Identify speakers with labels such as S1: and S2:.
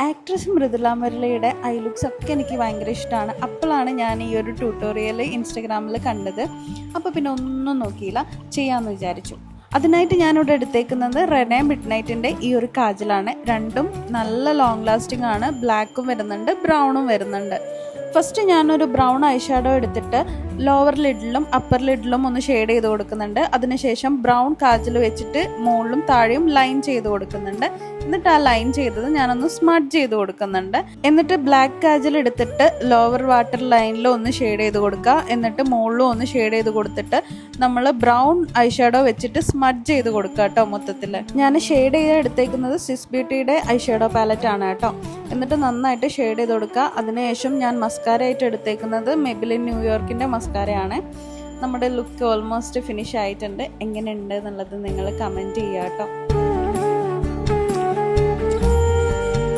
S1: Actress Mridula മുരളിയുടെ I looks ഒക്കെ എനിക്ക് ഭയങ്കര ഇഷ്ടമാണ്. അപ്പോഴാണ് ഞാൻ ഈ ഒരു ട്യൂട്ടോറിയൽ ഇൻസ്റ്റഗ്രാമിൽ കണ്ടത്. അപ്പോൾ പിന്നെ ഒന്നും നോക്കിയില്ല, ചെയ്യാമെന്ന് വിചാരിച്ചു. അതിനായിട്ട് ഞാനിവിടെ എടുത്തേക്കുന്നത് റെനെ മിഡ്നൈറ്റിൻ്റെ ഈ ഒരു കാജലാണ്. രണ്ടും നല്ല ലോങ് ലാസ്റ്റിംഗ് ആണ്. ബ്ലാക്കും വരുന്നുണ്ട്, ബ്രൗണും വരുന്നുണ്ട്. ഫസ്റ്റ് ഞാനൊരു ബ്രൗൺ ഐ ഷാഡോ എടുത്തിട്ട് ലോവർ ലിഡിലും അപ്പർ ലിഡിലും ഒന്ന് ഷെയ്ഡ് ചെയ്ത് കൊടുക്കുന്നുണ്ട്. അതിനുശേഷം ബ്രൗൺ കാജൽ വെച്ചിട്ട് മുകളിലും താഴെയും ലൈൻ ചെയ്ത് കൊടുക്കുന്നുണ്ട്. എന്നിട്ട് ആ ലൈൻ ചെയ്തത് ഞാനൊന്ന് സ്മഡ്ജ് ചെയ്ത് കൊടുക്കുന്നുണ്ട്. എന്നിട്ട് ബ്ലാക്ക് കാജൽ എടുത്തിട്ട് ലോവർ വാട്ടർ ലൈനിലും ഒന്ന് ഷെയ്ഡ് ചെയ്ത് കൊടുക്കുക. എന്നിട്ട് മുകളിലും ഒന്ന് ഷെയ്ഡ് ചെയ്ത് കൊടുത്തിട്ട് നമ്മൾ ബ്രൗൺ ഐ ഷാഡോ വെച്ചിട്ട് സ്മഡ്ജ് ചെയ്ത് കൊടുക്കുക കേട്ടോ. മൊത്തത്തിൽ ഞാൻ ഷെയ്ഡ് ചെയ്ത് എടുത്തേക്കുന്നത് സ്വിസ് ബ്യൂട്ടിയുടെ ഐ ഷാഡോ പാലറ്റ് ആണ് കേട്ടോ. എന്നിട്ട് നന്നായിട്ട് ഷെയ്ഡ് ചെയ്ത് കൊടുക്കുക. അതിനുശേഷം ഞാൻ മസ്കാര ആയിട്ട് എടുത്തേക്കുന്നത് മെബിലിൻ ന്യൂയോർക്കിൻ്റെ മസ്കാരയാണ്. നമ്മുടെ ലുക്ക് ഓൾമോസ്റ്റ് ഫിനിഷ് ആയിട്ടുണ്ട്. എങ്ങനെയുണ്ട് എന്നുള്ളത് നിങ്ങൾ കമൻറ്റ് ചെയ്യുക കേട്ടോ.